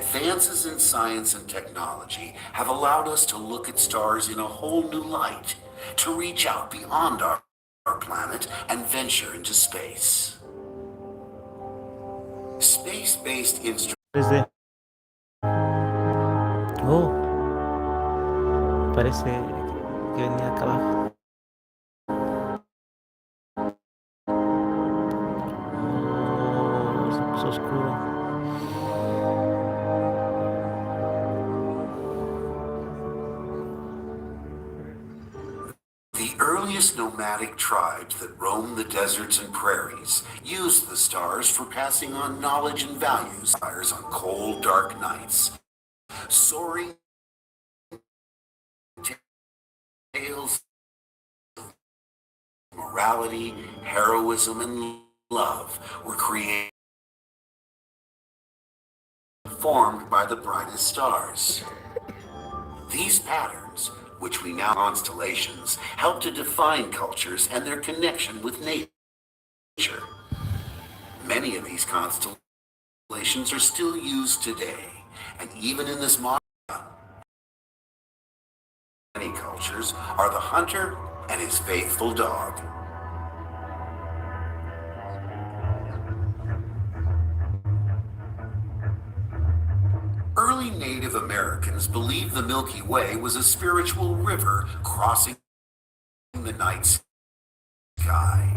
Advances in science and technology have allowed us to look at stars in a whole new light, to reach out beyond our planet and venture into space. Space-based instruments. Desde... Oh, parece que venía acá abajo. Oh, se puso oscuro. The earliest nomadic tribes that roamed the deserts and prairies used the stars for passing on knowledge and values on cold, dark nights. Soaring tales of morality, heroism, and love were created, formed by the brightest stars. These patterns, which we now call constellations, help to define cultures and their connection with nature. Many of these constellations are still used today, and even in this modern era, many cultures are the hunter and his faithful dog. Early Native Americans believed the Milky Way was a spiritual river crossing the night sky.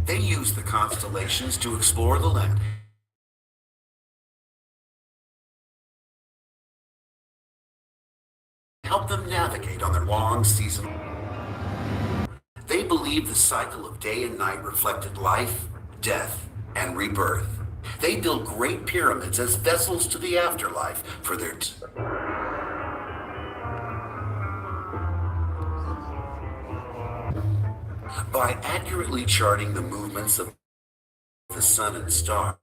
They used the constellations to explore the land, help them navigate on their long seasonal. They believed the cycle of day and night reflected life, death, and rebirth. They built great pyramids as vessels to the afterlife for their by accurately charting the movements of the sun and stars,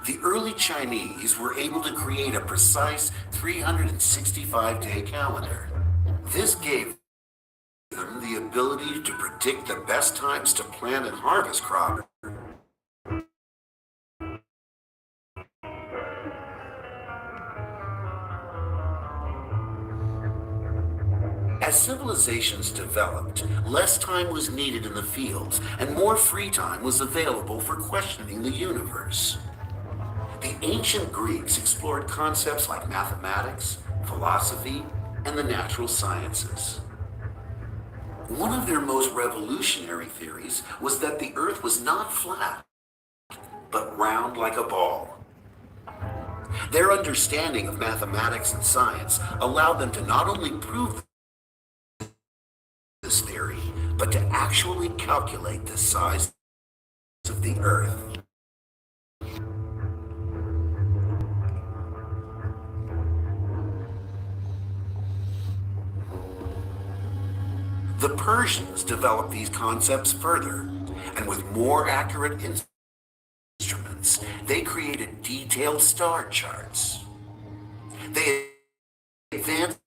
the early Chinese were able to create a precise 365-day calendar. This gave them the ability to predict the best times to plant and harvest crops. As civilizations developed, less time was needed in the fields and more free time was available for questioning the universe. The ancient Greeks explored concepts like mathematics, philosophy, and the natural sciences. One of their most revolutionary theories was that the Earth was not flat, but round like a ball. Their understanding of mathematics and science allowed them to not only prove this theory, but to actually calculate the size of the Earth. The Persians developed these concepts further, and with more accurate instruments, they created detailed star charts. They advanced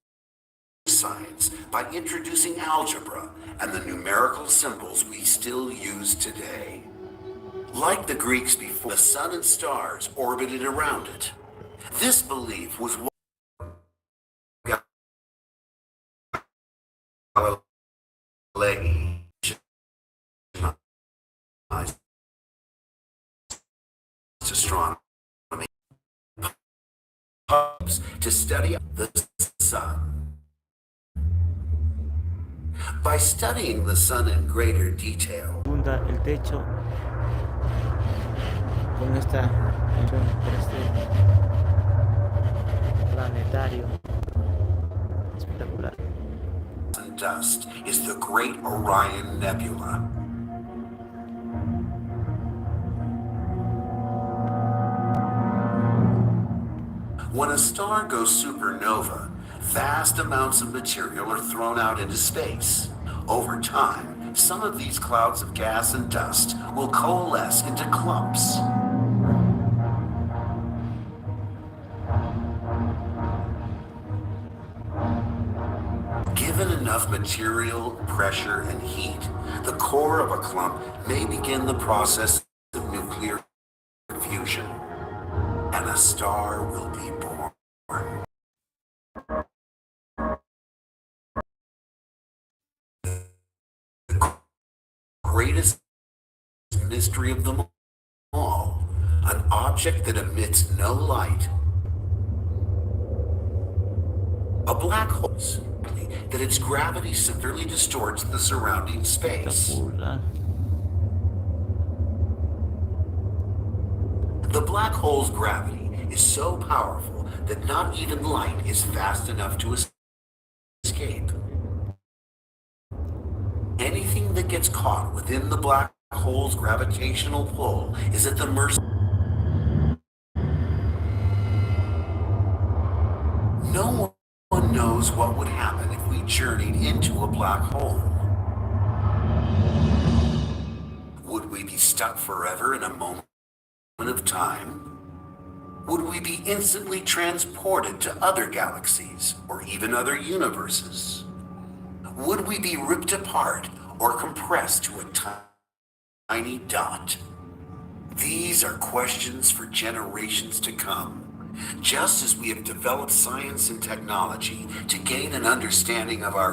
science by introducing algebra and the numerical symbols we still use today. Like the Greeks before, the sun and stars orbited around it. This belief was what astronomy to study the sun. By studying the sun in greater detail, El techo con este planetario espectacular. And dust is the Great Orion Nebula. When a star goes supernova, vast amounts of material are thrown out into space. Over time, some of these clouds of gas and dust will coalesce into clumps. material, pressure, and heat, the core of a clump may begin the process of nuclear fusion, and a star will be born. The greatest mystery of them all, an object that emits no light. A black hole, that its gravity severely distorts the surrounding space. Espectacular. The black hole's gravity is so powerful that not even light is fast enough to escape. Anything that gets caught within the black hole's gravitational pull is at the mercy. No one knows what would happen if we journeyed into a black hole. Would we be stuck forever in a moment of time? Would we be instantly transported to other galaxies or even other universes? Would we be ripped apart or compressed to a tiny dot? These are questions for generations to come. Just as we have developed science and technology to gain an understanding of our